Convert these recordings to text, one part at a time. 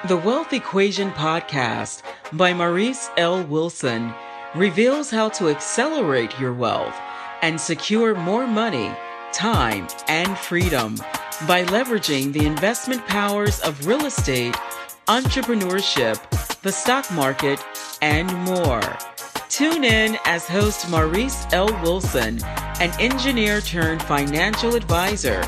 The Wealth Equation podcast by Maurice L. Wilson reveals how to accelerate your wealth and secure more money, time, and freedom by leveraging the investment powers of real estate, entrepreneurship, the stock market, and more. Tune in as host Maurice L. Wilson, an engineer turned financial advisor,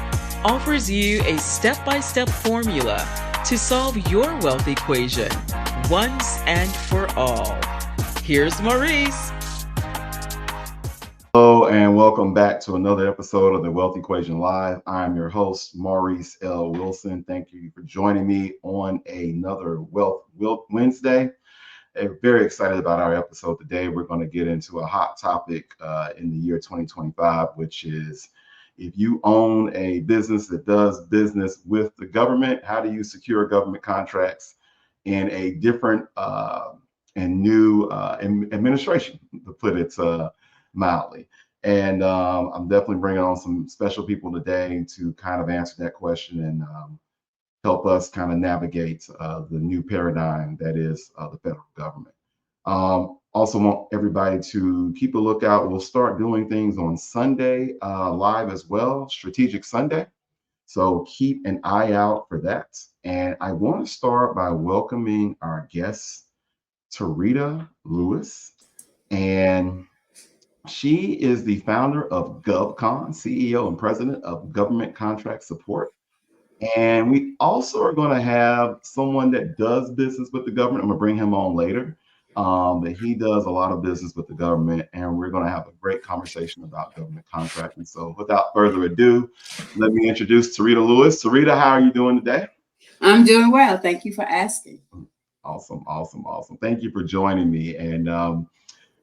offers you a step-by-step formula to solve your wealth equation once and for all. Here's Maurice. Hello, and welcome back to another episode of the Wealth Equation Live. I'm your host, Maurice L. Wilson. Thank you for joining me on another Wealth Wednesday. I'm very excited about our episode today. We're going to get into a hot topic in the year 2025, which is if you own a business that does business with the government, how do you secure government contracts in a different and new administration, to put it mildly? And I'm definitely bringing on some special people today to kind of answer that question and help us kind of navigate the new paradigm that is the federal government. Also want everybody to keep a lookout. We'll start doing things on Sunday live as well, Strategic Sunday. So keep an eye out for that. And I want to start by welcoming our guest, Tota Lewis. And she is the founder of GovCon, CEO and president of Government Contract Support. And we also are going to have someone that does business with the government. I'm going to bring him on later. But he does a lot of business with the government, and we're going to have a great conversation about government contracting. So without further ado, let me introduce Tota Lewis. Tarita, how are you doing today? I'm doing well. Thank you for asking. Awesome. Thank you for joining me. And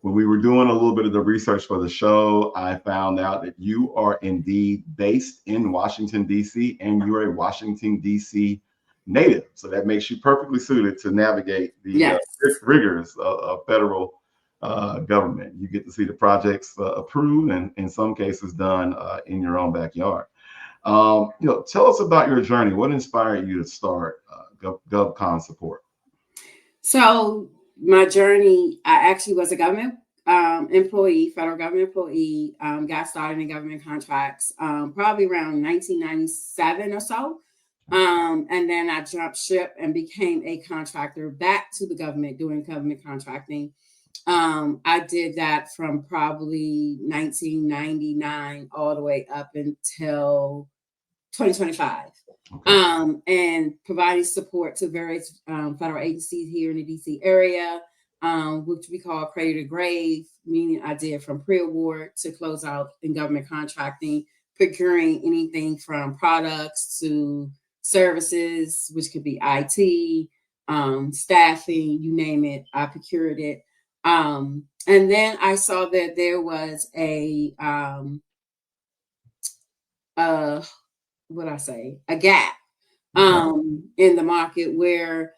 when we were doing a little bit of the research for the show, I found out that you are indeed based in Washington, D.C., and you're a Washington, D.C. native. So that makes you perfectly suited to navigate the rigors of federal government. You get to see the projects approved and in some cases done in your own backyard. Tell us about your journey. What inspired you to start GovCon Support? So my journey, I actually was a government employee, federal government employee, got started in government contracts probably around 1997 or so. And then I jumped ship and became a contractor back to the government doing government contracting. I did that from probably 1999 all the way up until 2025. Okay. And providing support to various federal agencies here in the DC area, which we call cradle to grave, meaning I did from pre-award to close out in government contracting, procuring anything from products to services, which could be IT, staffing, you name it, I procured it. And then I saw that there was a gap in the market where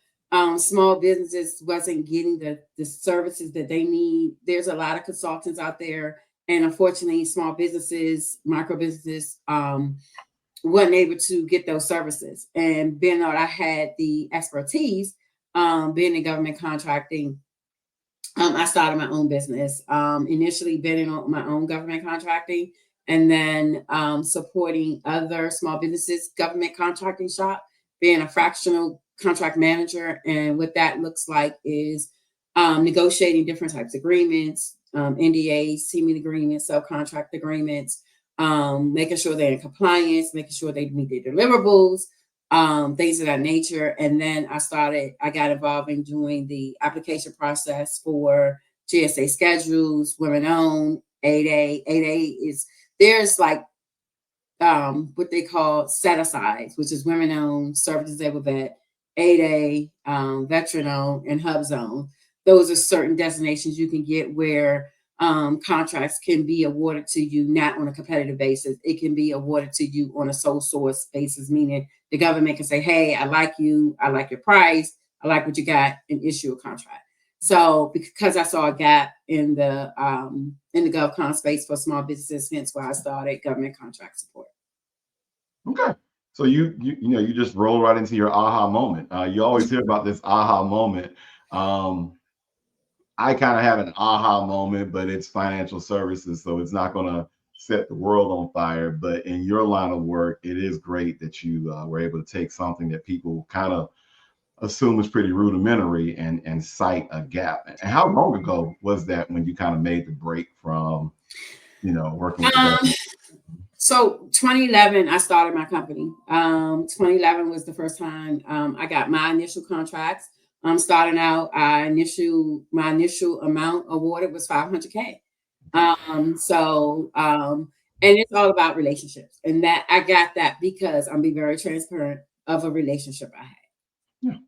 small businesses wasn't getting the services that they need. There's a lot of consultants out there, and unfortunately, small businesses, micro businesses, wasn't able to get those services. And being that I had the expertise, being in government contracting, I started my own business. Initially, been in my own government contracting, and then supporting other small businesses, government contracting shop, being a fractional contract manager. And what that looks like is negotiating different types of agreements, NDAs, teaming agreements, subcontract agreements, making sure they're in compliance, making sure they meet their deliverables, things of that nature. And then I got involved in doing the application process for GSA schedules, women-owned, 8A. 8A is, there's like what they call set-asides, which is women-owned, service-disabled vet, 8A, veteran-owned, and hub zone. Those are certain designations you can get where contracts can be awarded to you not on a competitive basis. It can be awarded to you on a sole source basis, meaning the government can say, hey, I like you, I like your price, I like what you got, and issue a contract. So because I saw a gap in the GovCon space for small businesses, hence why I started government contract support. Okay. So you just roll right into your aha moment. You always hear about this aha moment. I kind of have an aha moment, but it's financial services, so it's not going to set the world on fire. But in your line of work, it is great that you were able to take something that people kind of assume is pretty rudimentary and cite a gap. And how long ago was that when you kind of made the break from, working with the government? So 2011, I started my company. 2011 was the first time I got my initial contracts. Starting out, my initial amount awarded was 500K. And it's all about relationships, and that I got that because I'm being very transparent of a relationship I had. Yeah,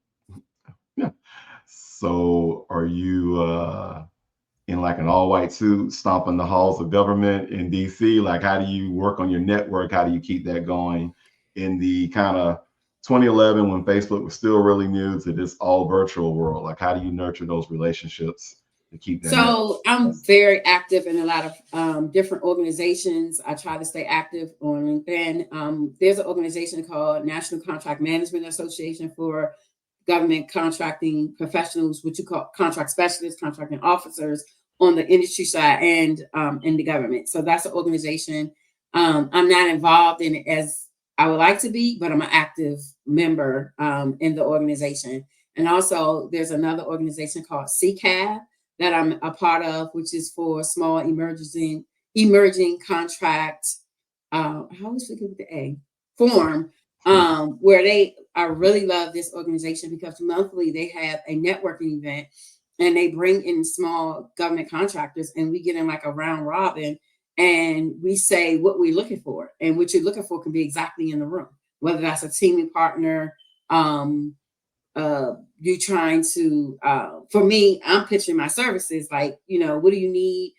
yeah. So are you in like an all-white suit, stomping the halls of government in DC? Like, how do you work on your network? How do you keep that going in the kind of 2011 when Facebook was still really new to this all virtual world? Like, how do you nurture those relationships to keep that network? So I'm very active in a lot of different organizations. I try to stay active on LinkedIn. There's an organization called National Contract Management Association for government contracting professionals, which you call contract specialists, contracting officers on the industry side and in the government. So that's an organization. I'm not involved in it as I would like to be, but I'm an active member in the organization. And also there's another organization called CCAB that I'm a part of, which is for small emerging contract. I always forget with the A form, where I really love this organization because monthly they have a networking event and they bring in small government contractors and we get in like a round robin and we say what we're looking for, and what you're looking for can be exactly in the room, whether that's a teaming partner. You trying to for me, I'm pitching my services like, what do you need,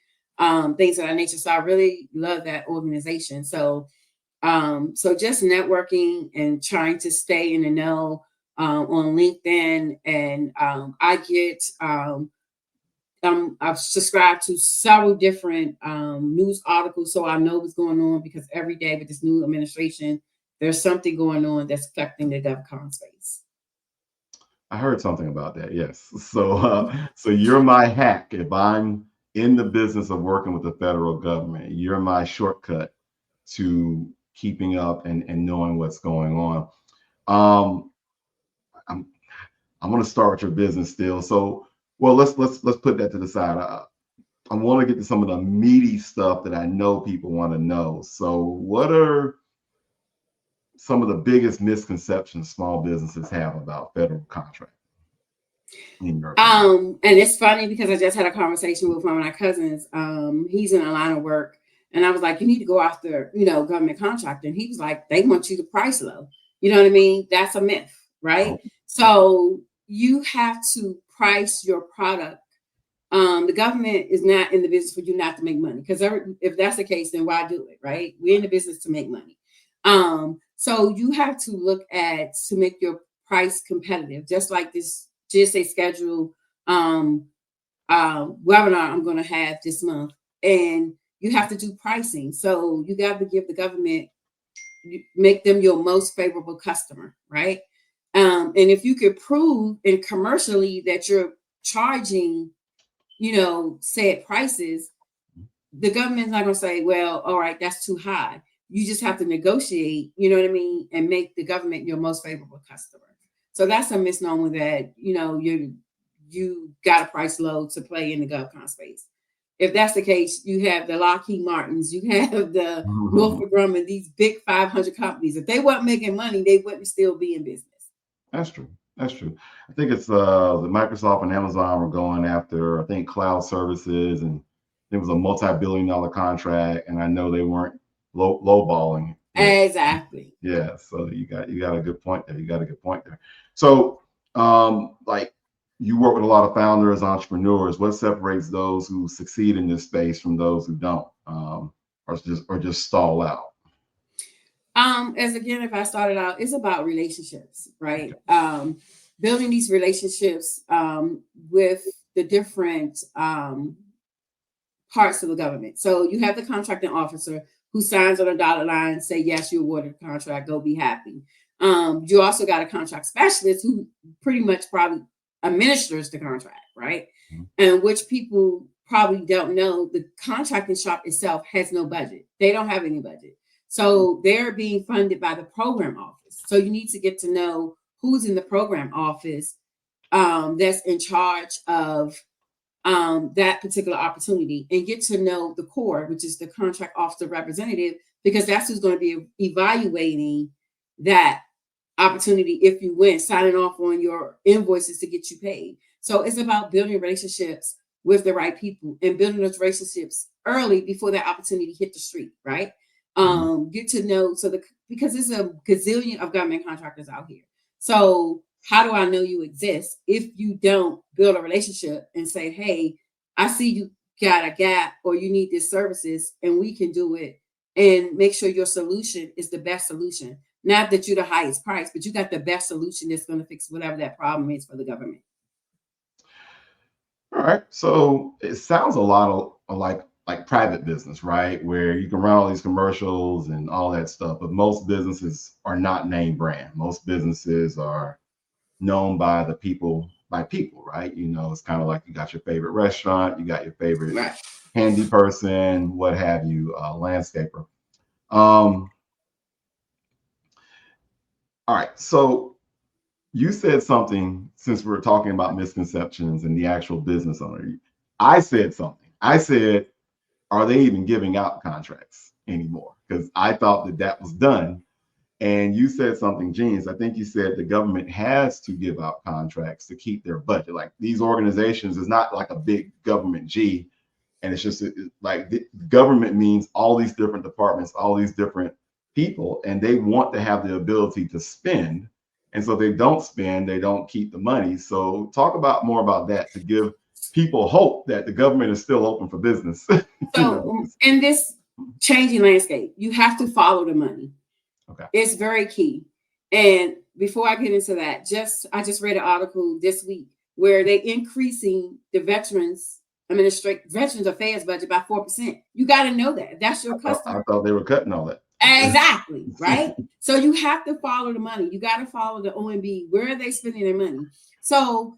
things of that nature. So I really love that organization. So just networking and trying to stay in the know on LinkedIn. And I've subscribed to several different news articles, so I know what's going on, because every day with this new administration there's something going on that's affecting the GovCon space. I heard something about that. Yes. So you're my hack. If I'm in the business of working with the federal government, you're my shortcut to keeping up and knowing what's going on. Um, I'm I'm going to start with your business still. So, well, let's put that to the side. I want to get to some of the meaty stuff that I know people want to know. So, what are some of the biggest misconceptions small businesses have about federal contracting? And it's funny because I just had a conversation with one of my cousins. He's in a line of work, and I was like, you need to go after, government contracting. He was like, they want you to price low. You know what I mean? That's a myth, right? Oh. So you have to price your product. The government is not in the business for you not to make money, because if that's the case, then why do it, right? We're in the business to make money. So you have to look at to make your price competitive, just like this GSA schedule webinar I'm going to have this month, and you have to do pricing. So you got to give the government, make them your most favorable customer, right? And if you could prove in commercially that you're charging, set prices, the government's not going to say, well, all right, that's too high. You just have to negotiate, you know what I mean, and make the government your most favorable customer. So that's a misnomer that, you got a price low to play in the GovCon space. If that's the case, you have the Lockheed Martins, you have the Northrop Grumman, these big 500 companies. If they weren't making money, they wouldn't still be in business. That's true. That's true. I think it's the Microsoft and Amazon were going after, I think, cloud services, and it was a multi-billion-dollar contract, and I know they weren't lowballing. Exactly. Yeah. So you got a good point there. You got a good point there. So, like, you work with a lot of founders, entrepreneurs. What separates those who succeed in this space from those who don't, or just stall out? If I started out, it's about relationships, right? Okay. Building these relationships with the different parts of the government. So you have the contracting officer, who signs on a dotted line and say, yes, you're awarded a contract, go be happy. You also got a contract specialist who pretty much probably administers the contract, right? Mm-hmm. And which people probably don't know, the contracting shop itself has no budget. They don't have any budget. So they're being funded by the program office. So you need to get to know who's in the program office that's in charge of that particular opportunity, and get to know the core, which is the contract officer representative, because that's who's going to be evaluating that opportunity if you win, signing off on your invoices to get you paid. So it's about building relationships with the right people and building those relationships early before that opportunity hit the street, right? Get to know, because there's a gazillion of government contractors out here. So how do I know you exist if you don't build a relationship and say, hey, I see you got a gap or you need these services and we can do it, and make sure your solution is the best solution. Not that you're the highest price, but you got the best solution that's going to fix whatever that problem is for the government. All right. So it sounds a lot of like private business, right? Where you can run all these commercials and all that stuff, but most businesses are not name brand. Most businesses are known by people, right? You know, it's kind of like you got your favorite restaurant, you got your favorite handy person, what have you, landscaper. All right. So you said something, since we're talking about misconceptions and the actual business owner. I said something. I said, are they even giving out contracts anymore? Because I thought that was done. And you said something genius. I think you said the government has to give out contracts to keep their budget. Like, these organizations is not like a big government G. And it's just like the government means all these different departments, all these different people, and they want to have the ability to spend. And so they don't spend, they don't keep the money. So talk more about that, to give people hope that the government is still open for business. So in this changing landscape, you have to follow the money. Okay. It's very key. And before I get into that, I just read an article this week where they're increasing the Veterans Affairs budget by 4%. You got to know that. That's your customer. I thought they were cutting all that. Exactly, right? So you have to follow the money. You got to follow the OMB. Where are they spending their money? So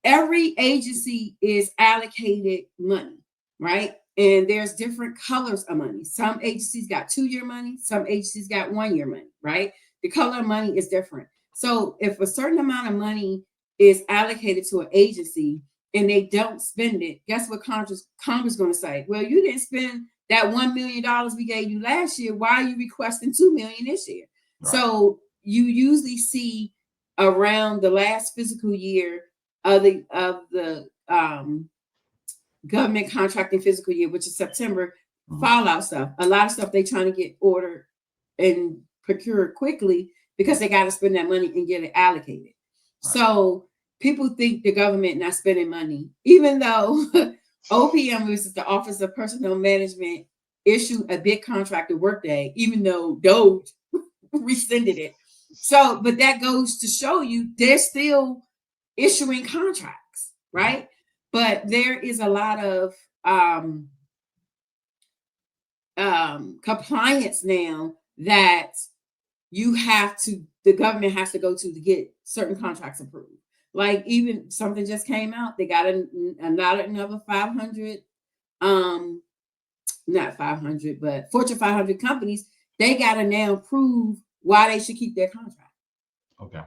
every agency is allocated money, right? And there's different colors of money. Some agencies got 2-year money. Some agencies got 1-year money, right? The color of money is different. So if a certain amount of money is allocated to an agency and they don't spend it, guess what Congress is going to say? Well, you didn't spend that $1 million we gave you last year. Why are you requesting $2 million this year? Right. So you usually see around the last fiscal year of the government contracting fiscal year, which is September, fallout stuff. A lot of stuff they trying to get ordered and procured quickly because they got to spend that money and get it allocated. Right. So people think the government not spending money, even though OPM, which is the Office of Personnel Management, issued a big contract to Workday, even though DOGE rescinded it. So, but that goes to show you they're still issuing contracts, right? But there is a lot of compliance now that the government has to go to get certain contracts approved. Like, even something just came out, they got another 500, not 500, but Fortune 500 companies, they got to now prove why they should keep their contract. Okay.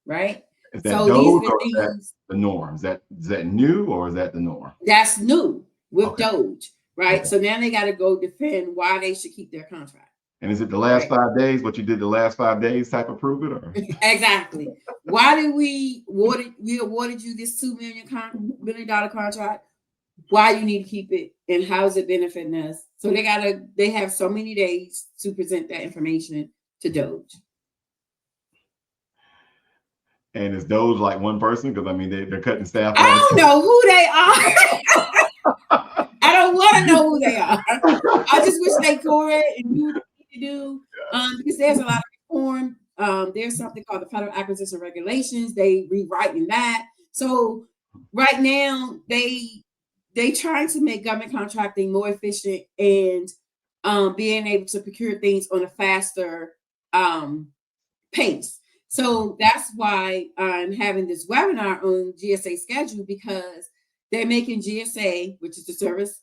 Right? Is that Doge, or is that the norm? Is that new, or is that the norm? That's new with Doge, right? Okay. So now they got to go defend why they should keep their contract. And is it the last 5 days? What you did the last 5 days type of prove it, or? Exactly. Why did we awarded you this $2 million contract? Why you need to keep it, and how is it benefiting us? So they have so many days to present that information to Doge. And is Doge like one person? Because I mean, they're cutting staff. I don't know who they are. I don't want to know who they are. I just wish they could and do what they need to do. Because there's a lot of reform. There's something called the Federal Acquisition Regulations. They rewriting that. So right now they trying to make government contracting more efficient and being able to procure things on a faster pace. So that's why I'm having this webinar on GSA schedule, because they're making GSA, which is the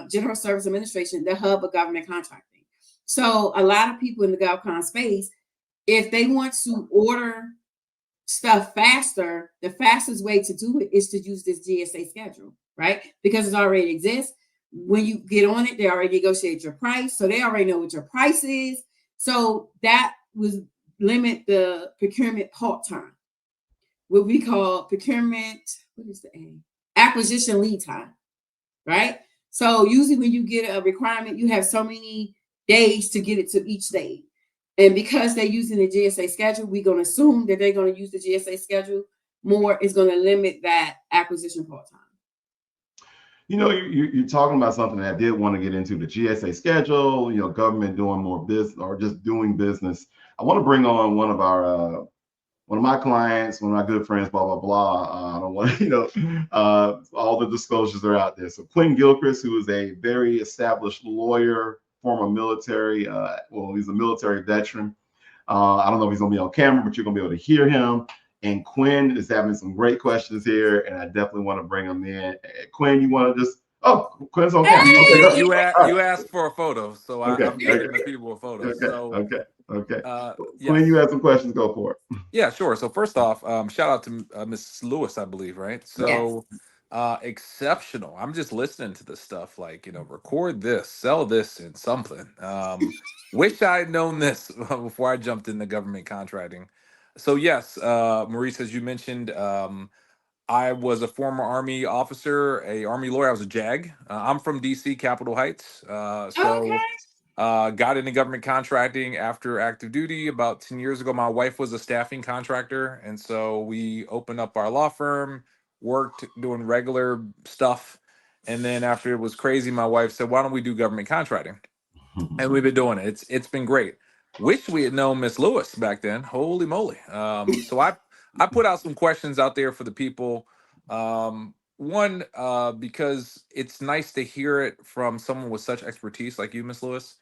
General Service Administration, the hub of government contracting. So a lot of people in the GovCon space, if they want to order stuff faster, the fastest way to do it is to use this GSA schedule, right? Because it already exists. When you get on it, they already negotiate your price. So they already know what your price is. So that was limit the procurement halt time, what we call procurement, what is the A? Acquisition lead time, right? So usually when you get a requirement, you have so many days to get it to each stage. And because they're using the GSA schedule, we're going to assume that they're going to use the GSA schedule more. Is going to limit that acquisition halt time. You know, you're talking about something that I did want to get into, the GSA schedule, you know, government doing more business or just doing business. I want to bring on one of my clients, one of my good friends, blah, blah, blah. I don't want to, you know, all the disclosures are out there. So Quentin Gilchrist, who is a very established lawyer, former military, he's a military veteran. I don't know if he's going to be on camera, but you're going to be able to hear him. And Quinn is having some great questions here, and I definitely want to bring him in. Quinn, you want to just? Oh, Quinn's on camera. Okay, you asked for a photo, so I'm giving the people a photo. Okay. Yes. Quinn, you have some questions. Go for it. Yeah, sure. So first off, shout out to Miss Lewis, I believe, right? So exceptional. I'm just listening to this stuff, like, you know, record this, sell this in something. Wish I had known this before I jumped into government contracting. So yes, Maurice, as you mentioned, I was a former Army officer, a Army lawyer. I was a JAG. I'm from DC, Capitol Heights. Got into government contracting after active duty about 10 years ago. My wife was a staffing contractor. And so we opened up our law firm, worked doing regular stuff. And then after it was crazy, my wife said, why don't we do government contracting? And we've been doing it. It's been great. Wish we had known Miss Lewis back then. Holy moly. So I put out some questions out there for the people. One, because it's nice to hear it from someone with such expertise like you, Miss Lewis.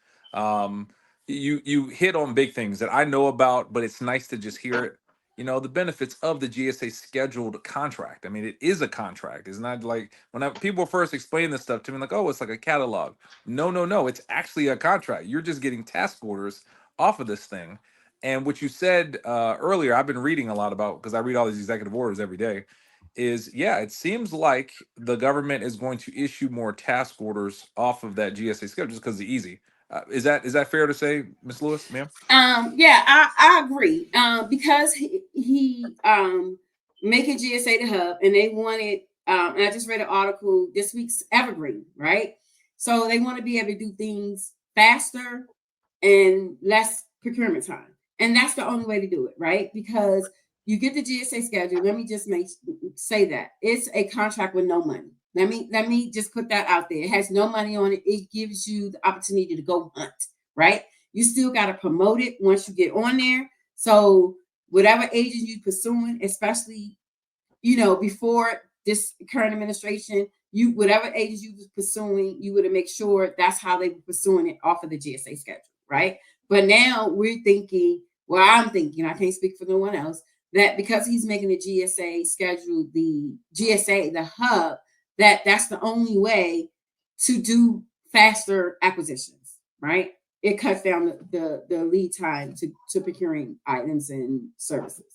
You hit on big things that I know about, but it's nice to just hear it. You know, the benefits of the GSA scheduled contract. I mean, it is a contract. It's not like people first explain this stuff to me, like, oh, it's like a catalog. No. It's actually a contract. You're just getting task orders off of this thing. And what you said earlier, I've been reading a lot about, because I read all these executive orders every day, is it seems like the government is going to issue more task orders off of that GSA schedule just because it's easy. Is that fair to say, Ms. Lewis, ma'am? I agree. Because he making GSA the hub, and they wanted, and I just read an article this week's Evergreen, right? So they want to be able to do things faster and less procurement time. And that's the only way to do it, right? Because you get the GSA schedule. Let me just say that it's a contract with no money. Let me just put that out there. It has no money on it. It gives you the opportunity to go hunt, right? You still got to promote it once you get on there. So whatever agent you're pursuing, especially, you know, before this current administration, whatever agents you was pursuing, you would have make sure that's how they were pursuing it off of the GSA schedule, right? But now we're thinking, well, I'm thinking, I can't speak for no one else, that because he's making the GSA schedule, the GSA, the hub, that's the only way to do faster acquisitions, right? It cuts down the lead time to procuring items and services.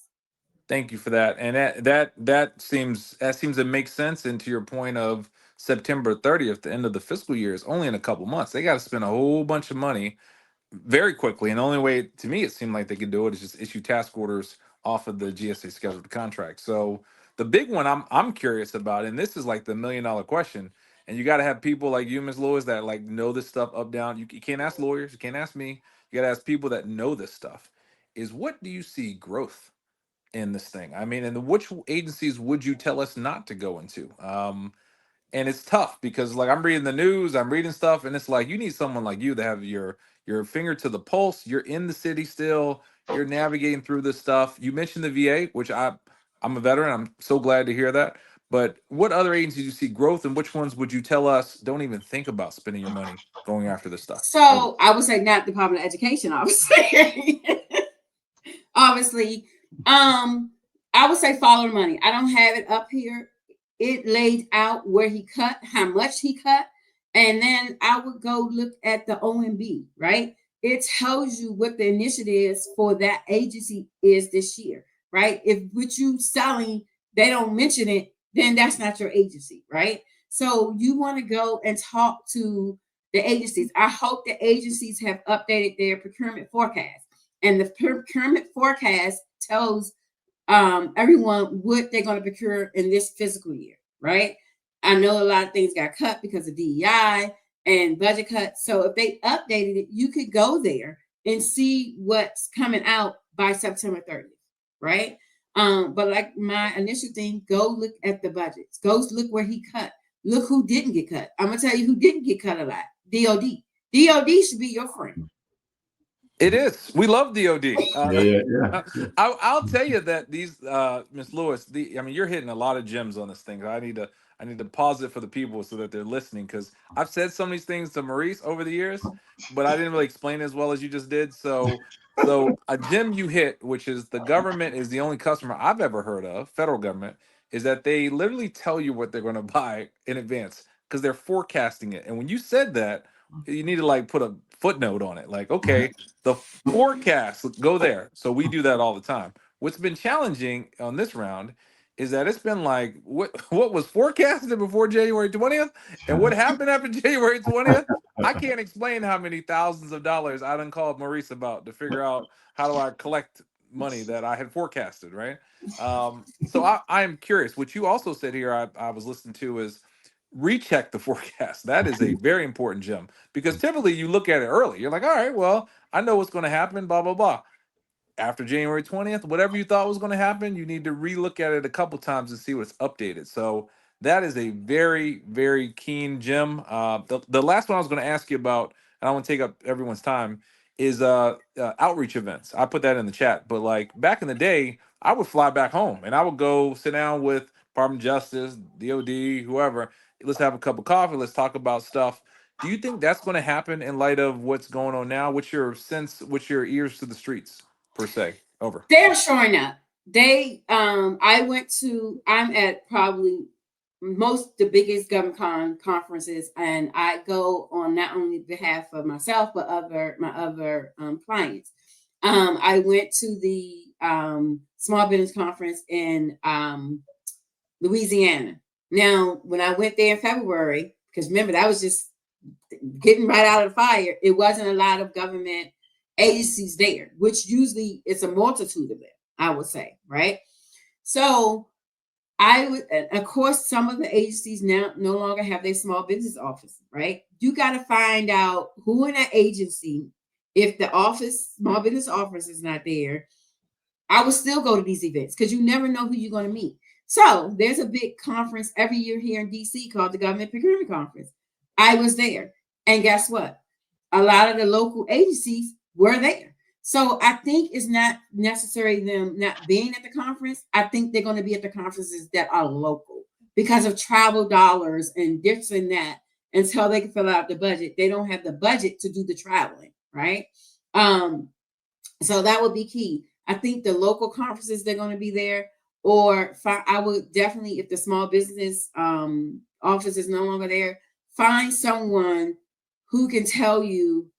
Thank you for that. And that seems to make sense. And to your point of September 30th, the end of the fiscal year, is only in a couple months. They got to spend a whole bunch of money very quickly. And the only way, to me, it seemed like they could do it is just issue task orders off of the GSA scheduled contract. So the big one I'm curious about, and this is like the $1 million question, and you got to have people like you, Ms. Lewis, that like know this stuff up down. You can't ask lawyers, you can't ask me. You got to ask people that know this stuff. Is what do you see growth in this thing? I mean, and which agencies would you tell us not to go into? And it's tough because like I'm reading the news, I'm reading stuff, and it's like you need someone like you to have your finger to the pulse. You're in the city still. You're navigating through this stuff. You mentioned the VA, which I'm a veteran. I'm so glad to hear that. But what other agencies do you see growth, and which ones would you tell us don't even think about spending your money going after this stuff? So I would say not Department of Education, obviously. Obviously. I would say follow the money. I don't have it up here. It laid out where he cut, how much he cut, and then I would go look at the OMB, right? It tells you what the initiatives for that agency is this year, right? If what you selling, they don't mention it, then that's not your agency, right? So you want to go and talk to the agencies. I hope the agencies have updated their procurement forecast. And the procurement forecast tells everyone what they're going to procure in this fiscal year, right? I know a lot of things got cut because of DEI and budget cuts. So if they updated it, you could go there and see what's coming out by September 30th, right? But like my initial thing, go look at the budgets. Go look where he cut. Look who didn't get cut. I'm gonna tell you who didn't get cut a lot. DOD. DOD should be your friend. It is. We love DOD. Yeah. I'll tell you that these Miss Lewis, I mean, you're hitting a lot of gems on this thing. I need to pause it for the people so that they're listening, because I've said some of these things to Maurice over the years, but I didn't really explain it as well as you just did. So a gem you hit, which is the government is the only customer I've ever heard of, federal government, is that they literally tell you what they're going to buy in advance because they're forecasting it. And when you said that, you need to like put a footnote on it, like, okay, the forecast, go there. So we do that all the time. What's been challenging on this round is that it's been like what was forecasted before January 20th and what happened after January 20th. I can't explain how many thousands of dollars I done called Maurice about to figure out how do I collect money that I had forecasted, right? So I am curious. What you also said here, I was listening to, is recheck the forecast. That is a very important gem, because typically you look at it early. You're like, all right, well, I know what's going to happen, blah, blah, blah. After January 20th, whatever you thought was going to happen, you need to relook at it a couple times and see what's updated. So that is a very, very keen gem. The last one I was going to ask you about, and I want to take up everyone's time, is outreach events. I put that in the chat, but like back in the day, I would fly back home and I would go sit down with Department of Justice, DOD, whoever. Let's have a cup of coffee. Let's talk about stuff. Do you think that's going to happen in light of what's going on now? What's your sense? What's your ears to the streets, per se? Over. They're showing up. I'm at probably the biggest GovCon conferences, and I go on not only behalf of myself but my other clients. I went to the small business conference in Louisiana. Now, when I went there in February, because remember that was just getting right out of the fire, it wasn't a lot of government agencies there, which usually it's a multitude of them, I would say, right? So of course, some of the agencies now no longer have their small business office, right? You got to find out who in that agency, if the small business office is not there, I would still go to these events because you never know who you're going to meet. So there's a big conference every year here in DC called the Government Procurement Conference. I was there. And guess what? A lot of the local agencies were there. So I think it's not necessarily them not being at the conference. I think they're going to be at the conferences that are local because of travel dollars and this and that. Until they can fill out the budget, they don't have the budget to do the traveling, right? So that would be key. I think the local conferences, they're going to be there. Or I would definitely, if the small business office is no longer there, find someone who can tell you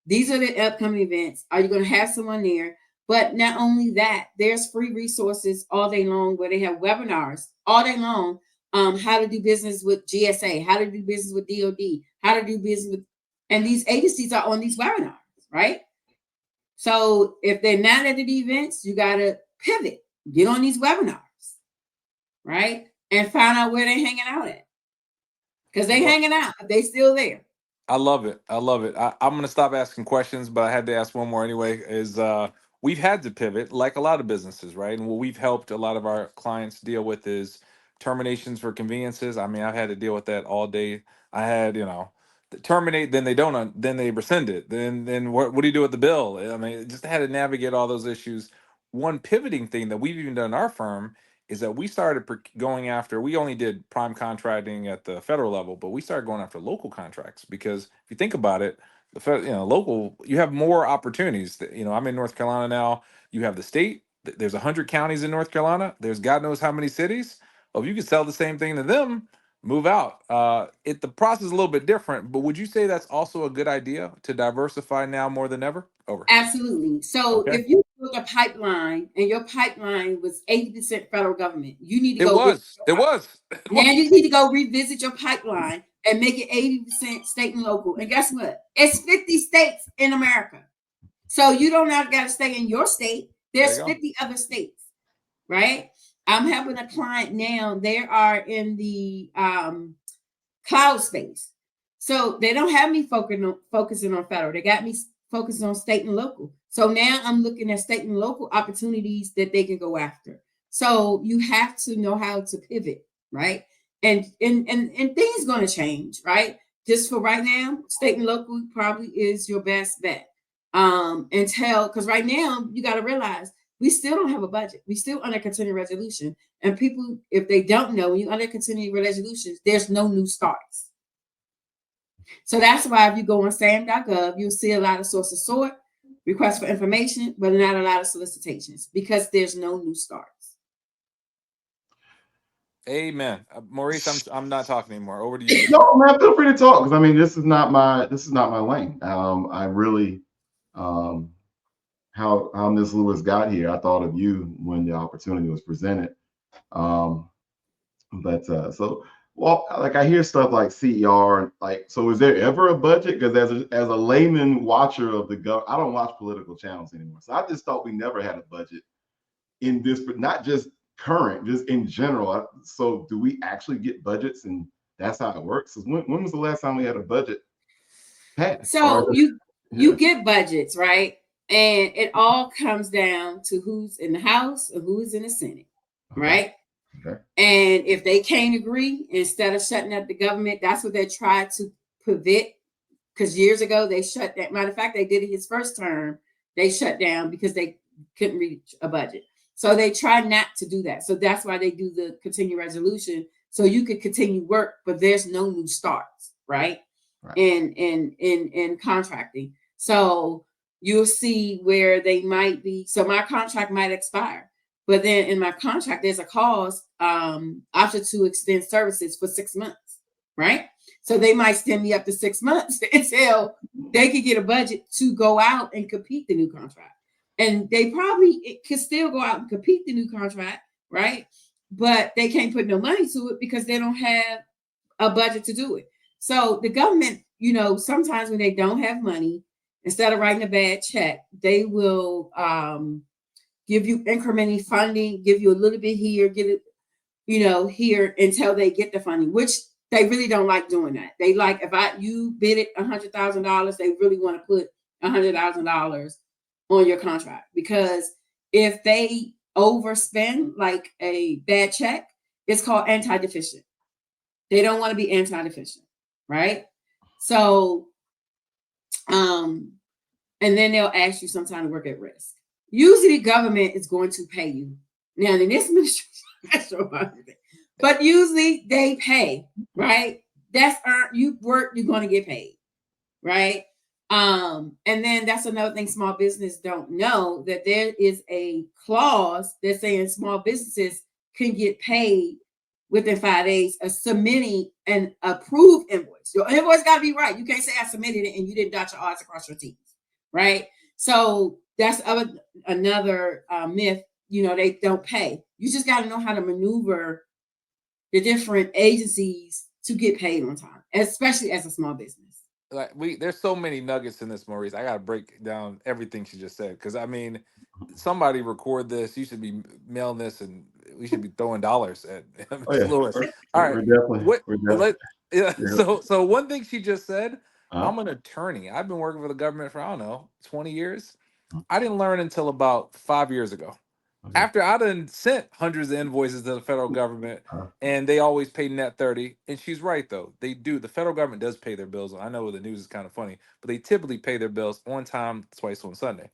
these are the upcoming events. Are you going to have someone there? But not only that, there's free resources all day long where they have webinars all day long. How to do business with GSA, how to do business with DOD, how to do business with, and these agencies are on these webinars, right? So if they're not at the events, you got to pivot, get on these webinars, right? And find out where they're hanging out at. Because they're hanging out, they still there. I love it. I love it. I'm going to stop asking questions, but I had to ask one more anyway, is we've had to pivot like a lot of businesses, right? And what we've helped a lot of our clients deal with is terminations for conveniences. I mean, I've had to deal with that all day. I had, terminate, then they don't, then they rescind it. Then what do you do with the bill? I mean, just had to navigate all those issues. One pivoting thing that we've even done in our firm is that we started going after, we only did prime contracting at the federal level, but we started going after local contracts because if you think about it, local, you have more opportunities. I'm in North Carolina now. You have the state. There's 100 counties in North Carolina. There's God knows how many cities. Oh, if you could sell the same thing to them, move out. The process is a little bit different, but would you say that's also a good idea to diversify now more than ever? Over. Absolutely. So Okay. if you look a pipeline and your pipeline was 80% federal government, you need to It go. was. Now you need to go revisit your pipeline and make it 80% state and local. And guess what? It's 50 states in America. So you don't have got to stay in your state. There's 50 other states, right? I'm helping a client now. They are in the cloud space. So they don't have me focusing on federal. They got me focused on state and local. So now I'm looking at state and local opportunities that they can go after. So you have to know how to pivot, right? And things going to change, right? Just for right now, state and local probably is your best bet. Because right now you got to realize we still don't have a budget. We still under continuing resolution. And people, if they don't know, when you under continuing resolutions, there's no new starts. So that's why if you go on SAM.gov, you'll see a lot of source of sort, requests for information, but not a lot of solicitations because there's no new starts. Amen. Maurice, I'm not talking anymore. Over to you. No, man, feel free to talk because I mean this is not my lane. I really how Ms. Lewis got here. I thought of you when the opportunity was presented. Well, like I hear stuff like CER, like, so is there ever a budget? Because as a layman watcher of I don't watch political channels anymore. So I just thought we never had a budget in this, but not just current, just in general. So do we actually get budgets and that's how it works? When was the last time we had a budget passed? So you get budgets, right? And it all comes down to who's in the House or who's in the Senate, right? Okay. And if they can't agree, instead of shutting up the government, that's what they tried to pivot. Because years ago they shut that. Matter of fact, they did it his first term. They shut down because they couldn't reach a budget. So they try not to do that. So that's why they do the continuing resolution. So you could continue work, but there's no new starts, right? In contracting. So you'll see where they might be. So my contract might expire. But then in my contract, there's a clause option to extend services for 6 months, right? So they might extend me up to 6 months until they could get a budget to go out and compete the new contract. And they probably could still go out and compete the new contract, right? But they can't put no money to it because they don't have a budget to do it. So the government, sometimes when they don't have money, instead of writing a bad check, they will give you incremental funding, give you a little bit here, get it, here until they get the funding, which they really don't like doing that. They like, if you bid it $100,000, they really want to put $100,000 on your contract, because if they overspend like a bad check, it's called anti-deficient. They don't want to be anti-deficient, right? So, and then they'll ask you sometime to work at risk. Usually the government is going to pay you. Now in this administration, but usually they pay, right? That's you work, you're going to get paid, right? And then that's another thing small business don't know, that there is a clause that's saying small businesses can get paid within 5 days of submitting an approved invoice. Your invoice got to be right. You can't say I submitted it and you didn't dot your R's across your T's, right? So that's another myth. They don't pay. You just got to know how to maneuver the different agencies to get paid on time, especially as a small business. There's so many nuggets in this, Maurice. I gotta break down everything she just said, because I mean, somebody record this. You should be mailing this, and we should be throwing dollars at Ms. Lewis. All right, we're definitely. So one thing she just said. I'm an attorney. I've been working for the government for 20 years. I didn't learn until about 5 years ago. Okay. After I done sent hundreds of invoices to the federal government, and they always pay net 30. And she's right, though. They do. The federal government does pay their bills. I know the news is kind of funny, but they typically pay their bills on time, twice on Sunday.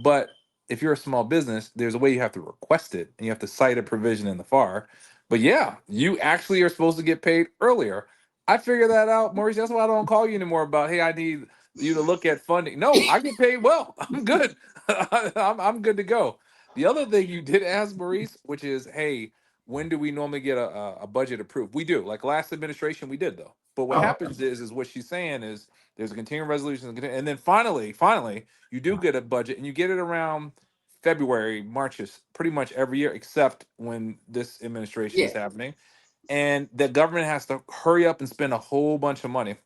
But if you're a small business, there's a way you have to request it and you have to cite a provision in the FAR. But yeah, you actually are supposed to get paid earlier. I figured that out, Maurice. That's why I don't call you anymore about, hey, I need you to look at funding. No, I get paid well. I'm good. I'm good to go. The other thing you did ask, Maurice, which is, hey, when do we normally get a budget approved? We do. Like last administration, we did though. But what happens is what she's saying is there's a continuing resolution, and then finally, you do get a budget, and you get it around February, March is pretty much every year, except when this administration is happening. And the government has to hurry up and spend a whole bunch of money.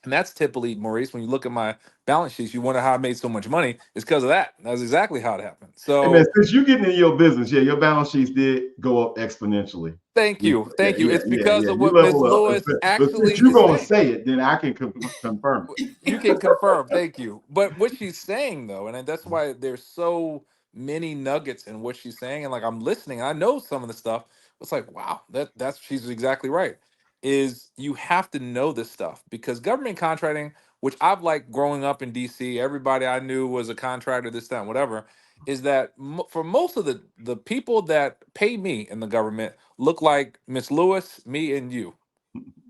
And that's typically, Maurice, when you look at my balance sheets, you wonder how I made so much money. It's because of that. That's exactly how it happened. Hey man, So since you getting in your business, yeah, your balance sheets did go up exponentially. thank you. Thank you. It's because of You what Miss level up. Lewis But actually since you're is gonna saying. say it, then I can confirm it. You can confirm. Thank you. But what she's saying though, and that's why there's so many nuggets in what she's saying, and like I'm listening, I know some of the stuff. It's like, wow, that's she's exactly right. Is you have to know this stuff because government contracting, which I've like growing up in DC, everybody I knew was a contractor, this, that, and whatever, is that for most of the people that pay me in the government look like Miss Lewis, me, and you.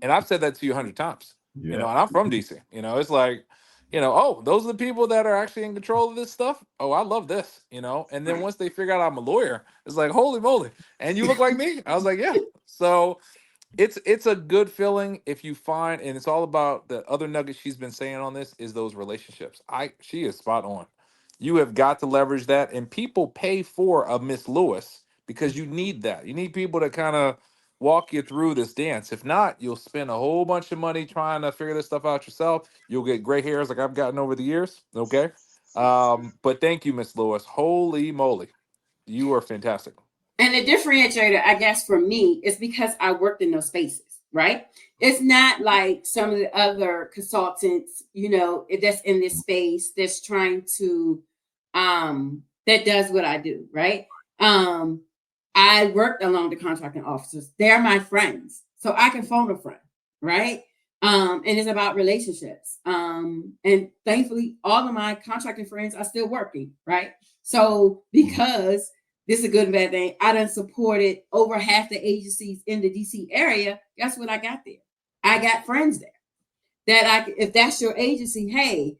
And I've said that to you 100 times. You know, Yeah. and I'm from DC. You know, it's like, oh, those are the people that are actually in control of this stuff. Oh, I love this. And then once they figure out I'm a lawyer, it's like, holy moly, and you look like me. I was like, yeah. So it's a good feeling if you find, and it's all about the other nugget she's been saying on this is those relationships. She is spot on. You have got to leverage that, and people pay for a Miss Lewis because you need that. You need people to kind of walk you through this dance. If not, you'll spend a whole bunch of money trying to figure this stuff out yourself. You'll get gray hairs like I've gotten over the years. Okay. But thank you, Miss Lewis. Holy moly. You are fantastic. And the differentiator, I guess, for me is because I worked in those spaces, right? It's not like some of the other consultants, that's in this space that's trying to, that does what I do, right? I worked along the contracting officers. They're my friends. So I can phone a friend, right? And it's about relationships. And thankfully, all of my contracting friends are still working, right? So because this is a good and bad thing, I done supported over half the agencies in the DC area. Guess what I got there? I got friends there that if that's your agency, hey,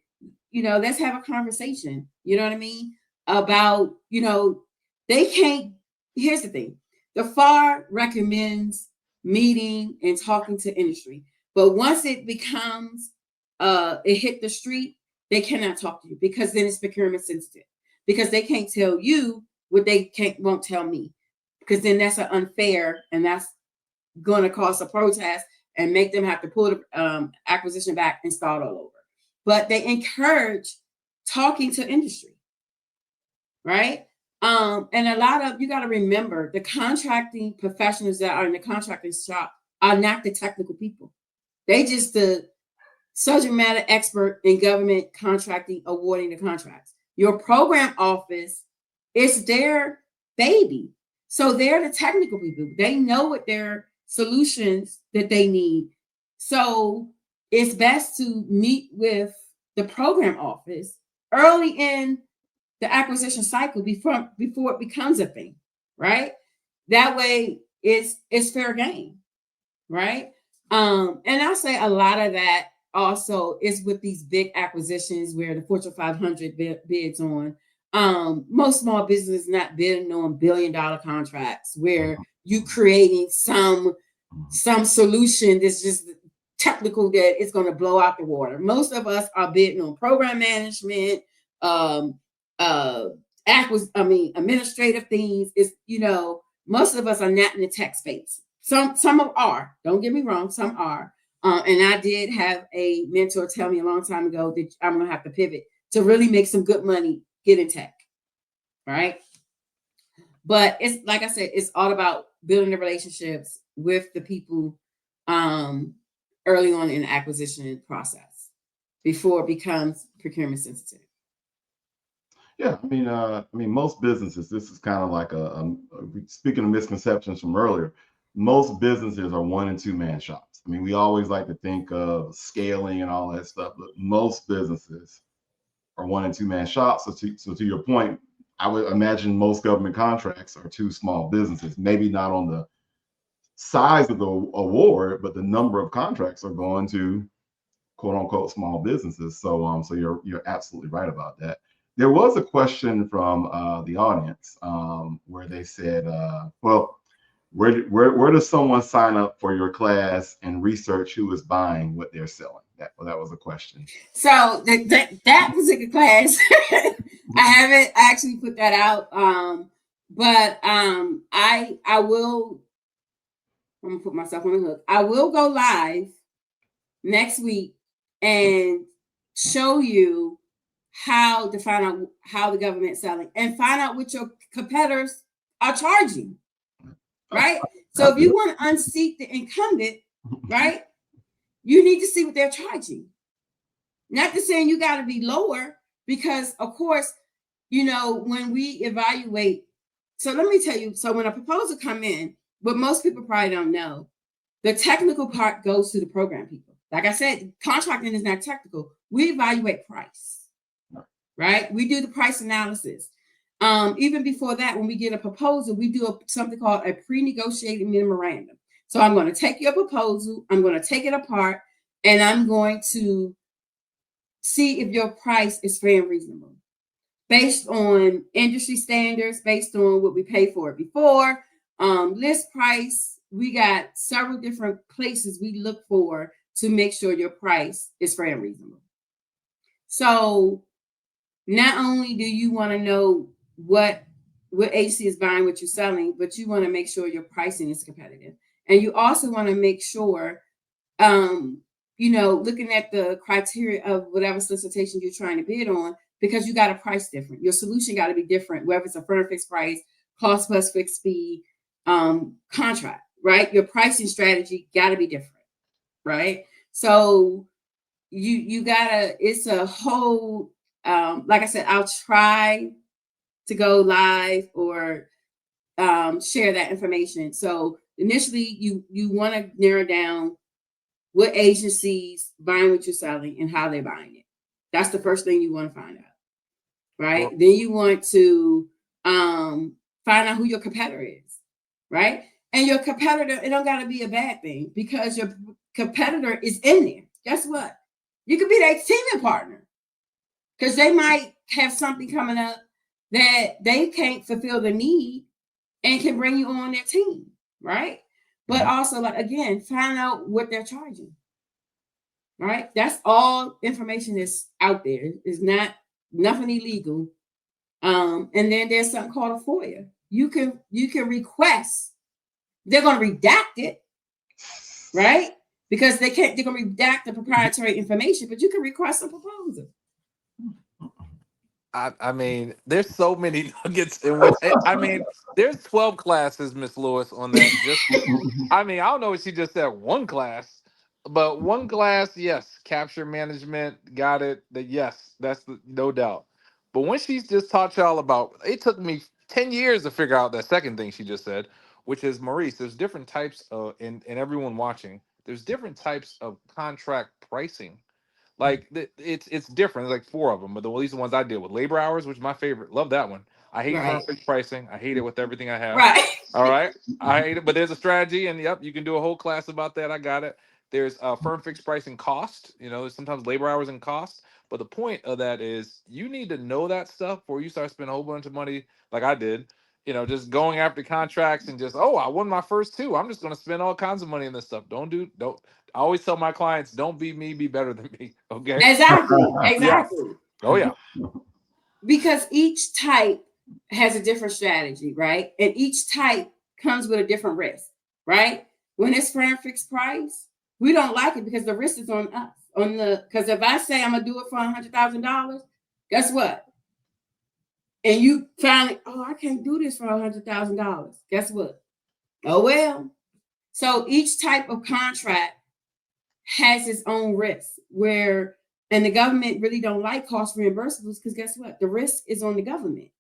let's have a conversation. You know what I mean? About, they can't. Here's the thing. The FAR recommends meeting and talking to industry. But once it becomes, it hit the street, they cannot talk to you because then it's procurement sensitive. Because they can't tell you what they won't tell me. Because then that's unfair and that's going to cause a protest and make them have to pull the acquisition back and start all over. But they encourage talking to industry, right? And a lot of, you got to remember, the contracting professionals that are in the contracting shop are not the technical people. They just the subject matter expert in government contracting, awarding the contracts. Your program office is their baby. So they're the technical people. They know what their solutions that they need. So it's best to meet with the program office early in the acquisition cycle before it becomes a thing, right? That way it's fair game, right? And I say a lot of that also is with these big acquisitions where the Fortune 500 bids on. Most small businesses not bidding on $1 billion contracts where you creating some solution that's just technical that it's going to blow out the water. Most of us are bidding on program management, administrative things. Is most of us are not in the tech space. Some are. Don't get me wrong. Some are. And I did have a mentor tell me a long time ago that I'm going to have to pivot to really make some good money, get in tech, right? But it's like I said, it's all about building the relationships with the people early on in the acquisition process before it becomes procurement sensitive. Yeah, I mean, most businesses. This is kind of like speaking of misconceptions from earlier. Most businesses are 1 and 2 man shops. I mean, we always like to think of scaling and all that stuff, but most businesses are 1 and 2 man shops. So to your point, I would imagine most government contracts are to small businesses, maybe not on the size of the award, but the number of contracts are going to quote unquote small businesses. So you're absolutely right about that. There was a question from the audience where they said, well, where does someone sign up for your class and research who is buying what they're selling? That was a question. So that particular class, I haven't actually put that out. But I will. I'm gonna put myself on the hook. I will go live next week and show you how to find out how the government's selling and find out what your competitors are charging. Right. So if you want to unseat the incumbent, right, you need to see what they're charging. Not to saying you got to be lower, because of course, when we evaluate. So let me tell you. So when a proposal come in, what most people probably don't know, the technical part goes to the program people. Like I said, contracting is not technical. We evaluate price, right? We do the price analysis. Even before that, when we get a proposal, we do something called a pre-negotiated memorandum. So I'm going to take your proposal, I'm going to take it apart, and I'm going to see if your price is fair and reasonable, based on industry standards, based on what we paid for it before, list price. We got several different places we look for to make sure your price is fair and reasonable. So not only do you want to know what agency is buying what you're selling, but you want to make sure your pricing is competitive. And you also want to make sure, looking at the criteria of whatever solicitation you're trying to bid on, because you got to price different. Your solution got to be different, whether it's a firm fixed price, cost plus fixed fee, contract, right? Your pricing strategy got to be different, right? So you gotta, it's a whole, like I said, I'll try to go live or share that information. So initially you want to narrow down what agencies buying what you're selling and how they're buying it. That's the first thing you want to find out, right? Then you want to find out who your competitor is, right? And your competitor, it don't got to be a bad thing, because your competitor is in there. Guess what? You could be their teaming partner, because they might have something coming up that they can't fulfill the need and can bring you on their team, right? But also, like, again, find out what they're charging, right? That's all information that's out there. It's not nothing illegal. And then there's something called a FOIA. You can request. They're going to redact it, right? Because they're going to redact the proprietary information, but you can request a proposal. I mean, there's so many nuggets in which there's 12 classes, Miss Lewis, on that. Just I don't know if she just said one class, but one class, yes, capture management, got it. Yes, that's no doubt. But when she's just taught y'all about, it took me 10 years to figure out that second thing she just said, which is, Maurice, there's different types of, and everyone watching, there's different types of contract pricing. Like it's different. There's like four of them, but at least the ones I deal with. Labor hours, which is my favorite. Love that one. I hate firm fixed pricing. I hate it with everything I have. Right. All right. I hate it, but there's a strategy, and yep, you can do a whole class about that. I got it. There's firm fixed pricing cost. There's sometimes labor hours and cost. But the point of that is you need to know that stuff before you start spending a whole bunch of money, like I did. Just going after contracts and just, oh, I won my first two. I'm just going to spend all kinds of money on this stuff. Don't. I always tell my clients, don't be me, be better than me. Okay. Exactly. Yeah. Oh yeah. Because each type has a different strategy, right? And each type comes with a different risk, right? When it's firm fixed price, we don't like it because the risk is on us. Because if I say I'm gonna do it for $100,000, guess what? And you finally, I can't do this for $100,000. Guess what? Oh well. So each type of contract has its own risk, and the government really don't like cost reimbursables, because guess what? The risk is on the government,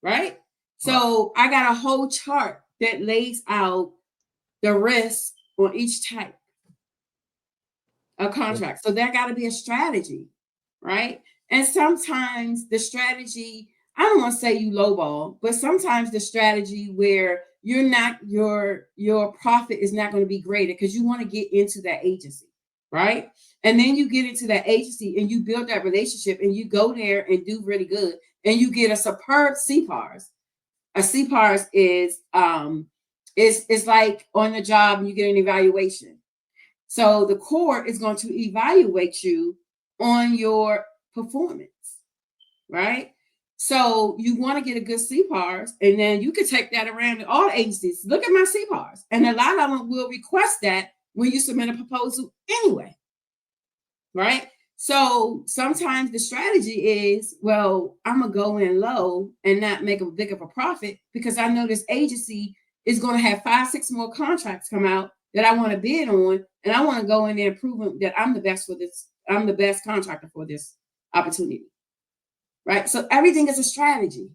right? So I got a whole chart that lays out the risk on each type of contract. So there got to be a strategy, right? And sometimes the strategy, I don't want to say you lowball, but sometimes the strategy where you're not, your profit is not going to be greater because you want to get into that agency, right? And then you get into that agency and you build that relationship and you go there and do really good and you get a superb CPARS. A CPARS is like on the job and you get an evaluation. So the court is going to evaluate you on your performance, right? So you want to get a good CPARS, and then you can take that around to all agencies. Look at my CPARS. And a lot of them will request that when you submit a proposal anyway, right? So sometimes the strategy is, well, I'm going to go in low and not make a big of a profit because I know this agency is going to have 5-6 more contracts come out that I want to bid on, and I want to go in there and prove that I'm the best for this. I'm the best contractor for this opportunity, right? So everything is a strategy.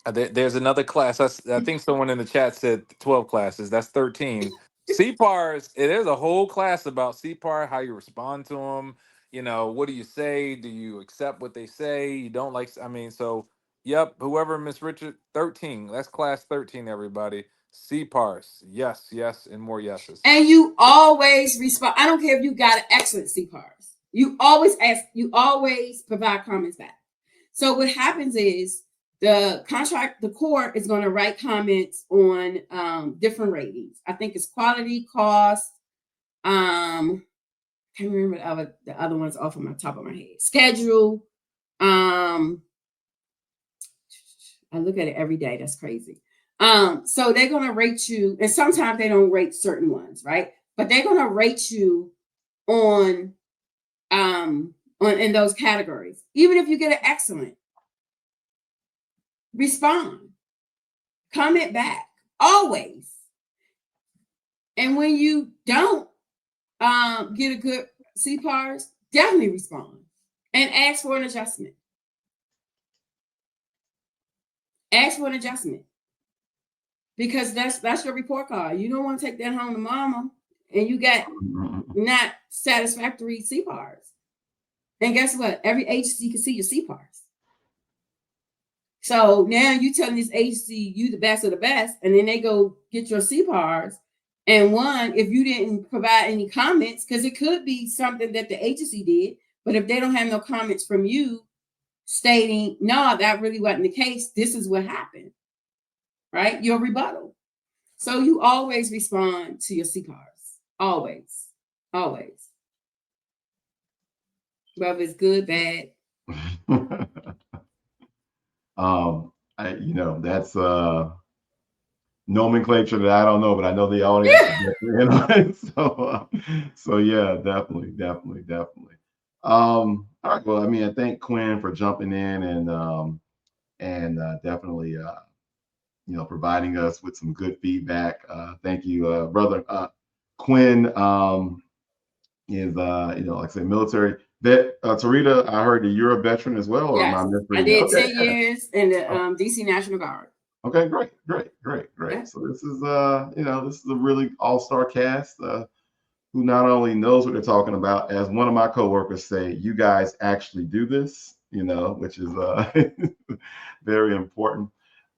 There's another class. I think someone in the chat said 12 classes. That's 13. CPARs, there's a whole class about CPAR, how you respond to them. You know, what do you say? Do you accept what they say? You don't like, I mean, so, yep, whoever, Miss Richard, 13. That's class 13, everybody. CPARs, yes, yes, and more yeses. And you always respond. I don't care if you got an excellent CPARs. You always ask, you always provide comments back. So what happens is the court is going to write comments on different ratings. I think it's quality, cost. Can't remember the other ones off of my top of my head. Schedule. I look at it every day. That's crazy. So they're going to rate you, and sometimes they don't rate certain ones, right? But they're going to rate you on in those categories. Even if you get an excellent, respond, comment back, always. And when you don't get a good CPARS, definitely respond and ask for an adjustment. Ask for an adjustment. Because that's your report card. You don't want to take that home to mama and you got not satisfactory CPARs. And guess what? Every agency can see your CPARs. So now you telling this agency you the best of the best, and then they go get your CPARs. And one, if you didn't provide any comments, because it could be something that the agency did, but if they don't have no comments from you stating, no, that really wasn't the case, this is what happened, right? Your rebuttal. So you always respond to your CPARs. Always. Always. Whether it's good, bad. That's nomenclature that I don't know, but I know the audience is in on it. So yeah, definitely. All right. Well, I mean, I thank Quinn for jumping in and definitely providing us with some good feedback. Thank you, brother. Quinn is like I said, military vet. Tarita, I heard that you're a veteran as well, or yes, am I I did 10 years in the DC National Guard. Okay, great. Yeah. So this is this is a really all-star cast who not only knows what they're talking about, as one of my coworkers say, you guys actually do this, which is very important.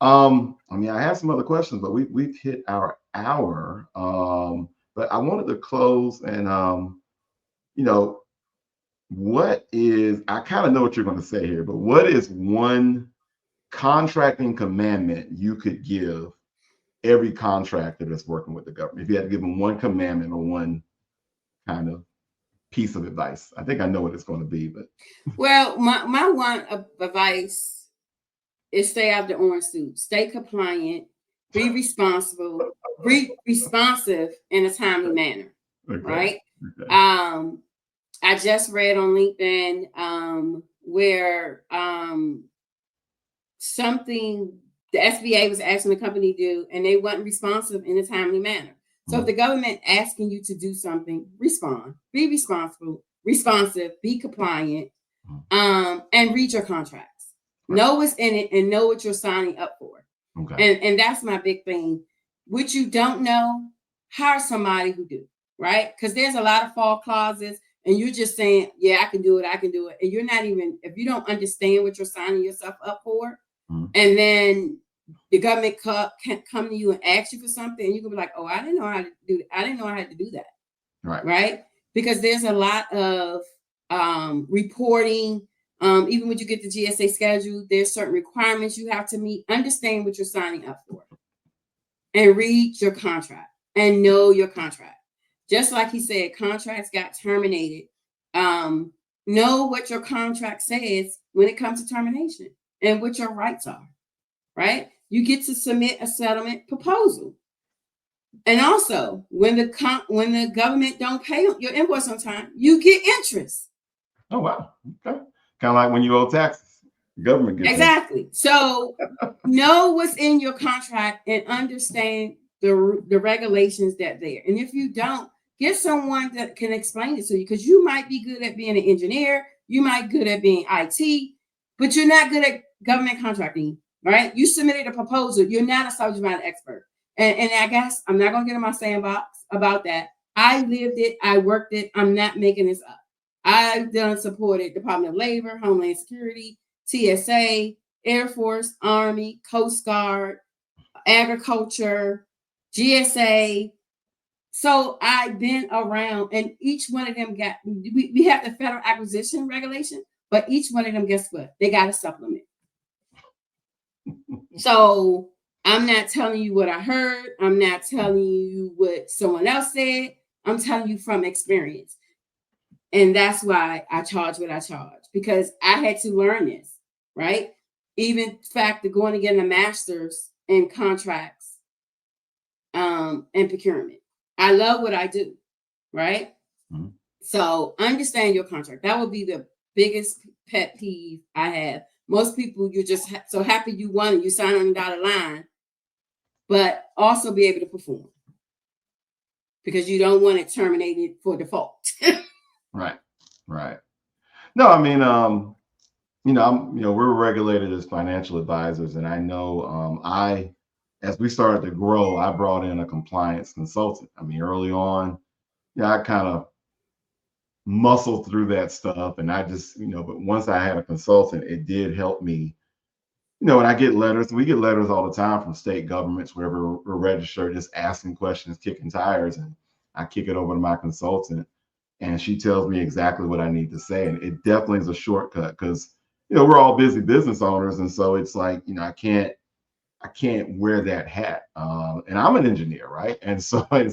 I mean, I have some other questions, but we've hit our hour. But I wanted to close and what is, I kind of know what you're going to say here, but what is one contracting commandment you could give every contractor that's working with the government? If you had to give them one commandment or one kind of piece of advice, I think I know what it's going to be. But well, my one advice is stay out of the orange suit, stay compliant, be responsible, be responsive in a timely manner. Okay. Right? Okay. I just read on LinkedIn where something the SBA was asking the company to do, and they weren't responsive in a timely manner. So if the government asking you to do something, respond, be responsive, be compliant, and read your contracts. Right. Know what's in it and know what you're signing up for. Okay. And that's my big thing. What you don't know, hire somebody who do, right? Because there's a lot of fall clauses and you're just saying, yeah, I can do it, and you're not even, if you don't understand what you're signing yourself up for, and then the government can come to you and ask you for something, and you can be like, oh, I didn't know how to do it. I didn't know I had to do that. Right? Because there's a lot of reporting. Even when you get the GSA schedule, there's certain requirements you have to meet. Understand what you're signing up for, and read your contract and know your contract. Just like he said, contracts got terminated. Know what your contract says when it comes to termination and what your rights are. Right? You get to submit a settlement proposal. And also, when the government don't pay your invoice on time, you get interest. Oh, wow. Okay. Kind of like when you owe taxes, the government gets exactly. Interest. So know what's in your contract and understand the regulations that there. And if you don't, get someone that can explain it to you, because you might be good at being an engineer, you might be good at being IT, but you're not good at government contracting, right? You submitted a proposal. You're not a subject matter expert. And I guess I'm not going to get in my sandbox about that. I lived it. I worked it. I'm not making this up. I've done supported Department of Labor, Homeland Security, TSA, Air Force, Army, Coast Guard, Agriculture, GSA. So I've been around, and each one of them got, we have the federal acquisition regulation, but each one of them, guess what? They got a supplement. So I'm not telling you what I heard. I'm not telling you what someone else said. I'm telling you from experience. And that's why I charge what I charge, because I had to learn this, right? Even the fact of going to get a master's in contracts and procurement. I love what I do, right? Mm-hmm. So understand your contract. That would be the biggest pet peeve I have. Most people, you're just so happy you won and you sign on the dotted line, but also be able to perform, because you don't want it terminated for default. Right. No, I mean, we're regulated as financial advisors, and I know as we started to grow, I brought in a compliance consultant. I mean, early on, I kind of muscled through that stuff, and I just, but once I had a consultant, it did help me. And I get letters. We get letters all the time from state governments wherever we're registered, just asking questions, kicking tires, and I kick it over to my consultant, and she tells me exactly what I need to say. And it definitely is a shortcut, because we're all busy business owners, and so it's like I can't wear that hat. And I'm an engineer, right? And so I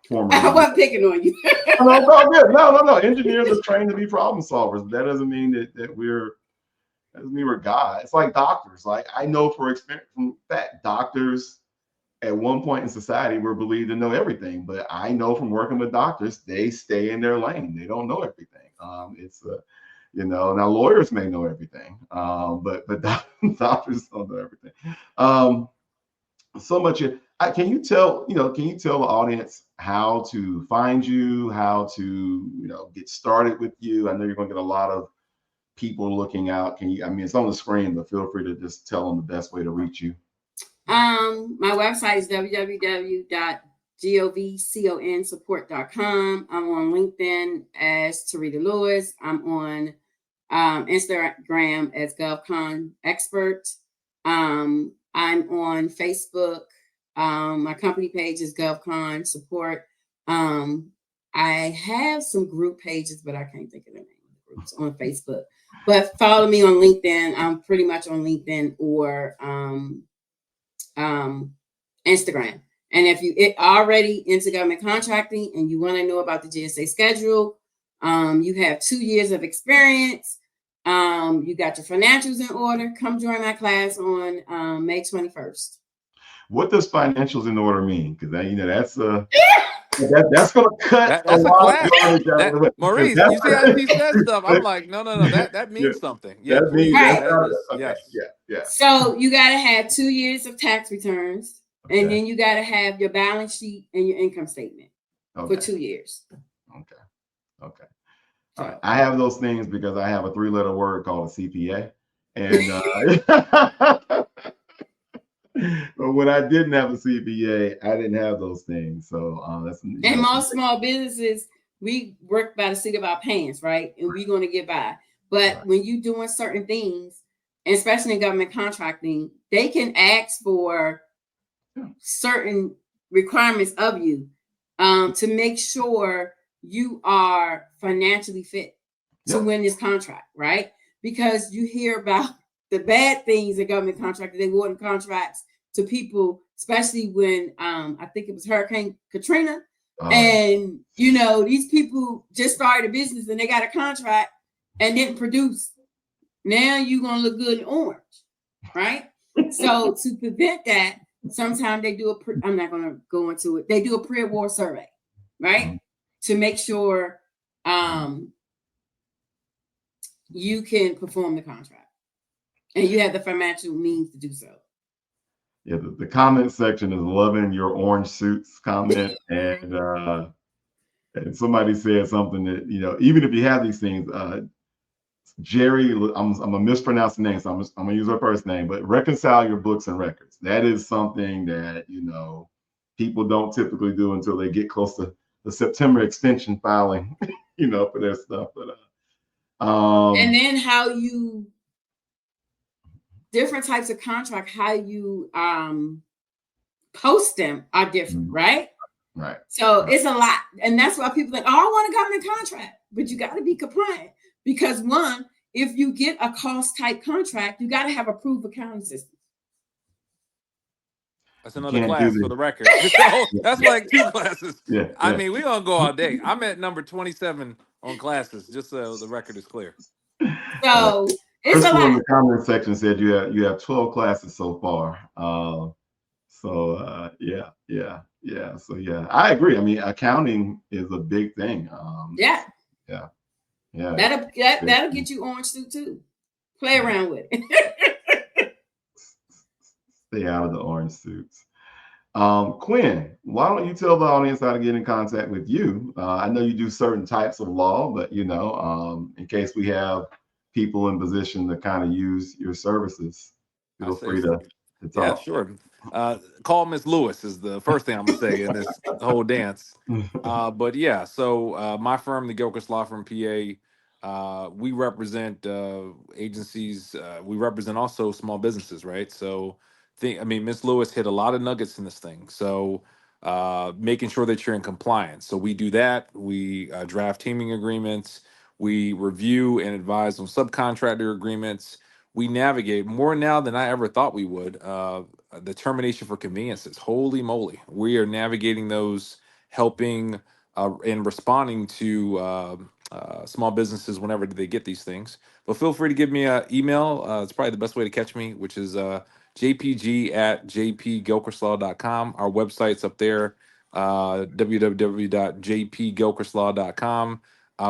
formerly. I wasn't picking on you. No. Engineers are trained to be problem solvers, but that doesn't mean that we're God. It's like doctors. Like, I know for experience from fact, doctors at one point in society were believed to know everything, but I know from working with doctors, they stay in their lane. They don't know everything. Now lawyers may know everything, but doctors don't know everything. So much. Can you tell the audience how to find you, how to get started with you? I know you're going to get a lot of people looking out. It's on the screen, but feel free to just tell them the best way to reach you. My website is www.govconsupport.com. I'm on LinkedIn as Tarita Lewis. I'm on Instagram as GovCon Expert. I'm on Facebook. My company page is GovCon Support. I have some group pages, but I can't think of the name of the groups on Facebook. But follow me on LinkedIn. I'm pretty much on LinkedIn or Instagram. And if you already into government contracting and you want to know about the GSA schedule, you have 2 years of experience, you got your financials in order, come join my class on May 21st. What does financials in order mean? Because that's going to cut that's a lot of Maurice, you see how he says stuff? I'm like, no, that means something. Yeah, that please. Yes. Yeah. So you got to have 2 years of tax returns, and then you got to have your balance sheet and your income statement for 2 years. Okay. All right. I have those things because I have a 3-letter word called a CPA, and but when I didn't have a CPA, I didn't have those things. So and most small businesses, we work by the seat of our pants, right? And we're going to get by. But when you're doing certain things, especially in government contracting, they can ask for certain requirements of you to make sure you are financially fit to win this contract, right? Because you hear about the bad things in government contracting, they award contracts to people, especially when I think it was Hurricane Katrina. And these people just started a business and they got a contract and didn't produce. Now you're gonna look good in orange, right? So to prevent that, sometimes they do I'm not gonna go into it. They do a pre-award survey, right? To make sure you can perform the contract and you have the financial means to do so. Yeah, the comment section is loving your orange suits comment, and somebody said something that even if you have these things, Jerry, I'm gonna mispronounce the name, so I'm gonna use her first name, but reconcile your books and records. That is something that people don't typically do until they get close to the September extension filing, for their stuff. But and then how you different types of contract, how you post them are different, right? Right. So it's a lot. And that's why people think, oh, I want a government contract. But you got to be compliant. Because one, if you get a cost type contract, you got to have approved accounting system. That's another class for the record. So that's like 2 classes. I mean, we're going to go all day. I'm at number 27 on classes, just so the record is clear. So it's a lot. In the comment section said you have 12 classes so far. So I agree. I mean, accounting is a big thing. Yeah. That'll get you orange suit too. Play around with it. Stay out of the orange suits. Quinn, why don't you tell the audience how to get in contact with you? I know you do certain types of law, but in case we have people in position to kind of use your services, feel free to talk. Yeah, sure. Call Miss Lewis is the first thing I'm gonna say in this whole dance. But yeah, so my firm, the Gilchrist Law Firm PA, we represent agencies. We represent also small businesses, right? So Miss Lewis hit a lot of nuggets in this thing. So making sure that you're in compliance. So we do that. We draft teaming agreements. We review and advise on subcontractor agreements. We navigate more now than I ever thought we would. The termination for conveniences, holy moly. We are navigating those, helping and responding to small businesses whenever they get these things. But feel free to give me an email. It's probably the best way to catch me, which is jpg@jpgilchristlaw.com. Our website's up there, www.jpgilchristlaw.com.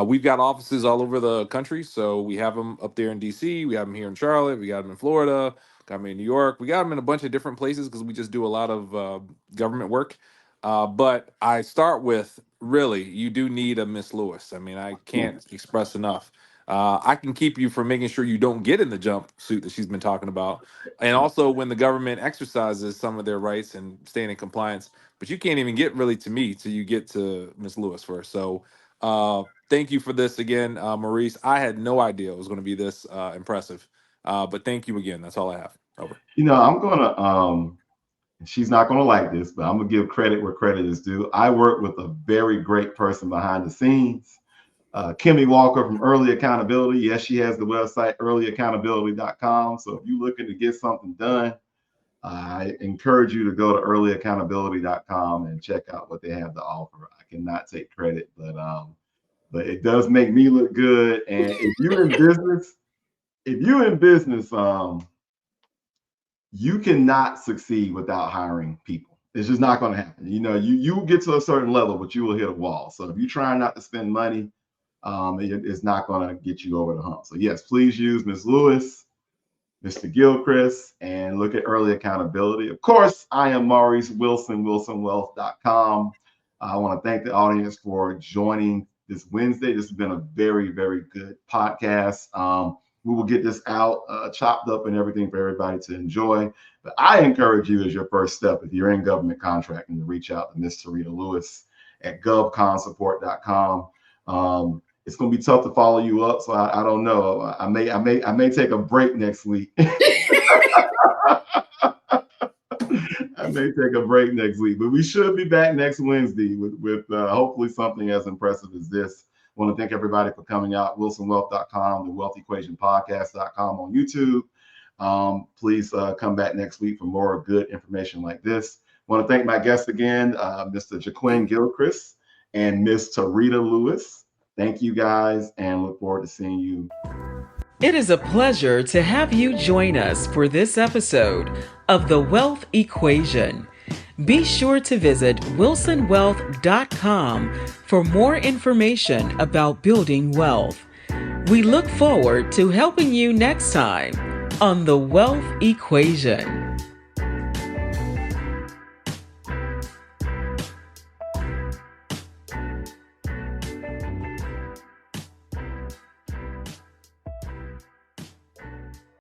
We've got offices all over the country, so we have them up there in DC, we have them here in Charlotte, we got them in Florida, got them in New York, we got them in a bunch of different places because we just do a lot of government work. But I start with, really, you do need a Miss Lewis. I mean, I can't express enough. I can keep you from making sure you don't get in the jumpsuit that she's been talking about, and also when the government exercises some of their rights and staying in compliance. But you can't even get really to me till you get to Miss Lewis first. So thank you for this again, Maurice. I had no idea it was going to be this impressive. But thank you again. That's all I have. Over. I'm gonna she's not gonna like this, but I'm gonna give credit where credit is due. I work with a very great person behind the scenes, Kimmy Walker from Early Accountability. Yes, she has the website earlyaccountability.com. So if you're looking to get something done, I encourage you to go to earlyaccountability.com and check out what they have to offer. I cannot take credit, but it does make me look good. And if you're in business, you cannot succeed without hiring people. It's just not going to happen. You get to a certain level, but you will hit a wall. So if you're trying not to spend money, it's not going to get you over the hump. So yes, please use Ms. Lewis, Mr. Gilchrist, and look at Early Accountability. Of course, I am Maurice Wilson, wilsonwealth.com. I want to thank the audience for joining this Wednesday. This has been a very, very good podcast. We will get this out chopped up and everything for everybody to enjoy. But I encourage you as your first step, if you're in government contracting, to reach out to Ms. Tarita Lewis at govconsupport.com. It's going to be tough to follow you up, so I don't know. I may take a break next week. I may take a break next week, but we should be back next Wednesday with hopefully something as impressive as this. I want to thank everybody for coming out. WilsonWealth.com, the Wealth Equation Podcast.com on YouTube. Please come back next week for more good information like this. I want to thank my guests again, Mr. Jaquin Gilchrist and Miss Tarita Lewis. Thank you guys, and look forward to seeing you. It is a pleasure to have you join us for this episode of The Wealth Equation. Be sure to visit wilsonwealth.com for more information about building wealth. We look forward to helping you next time on The Wealth Equation.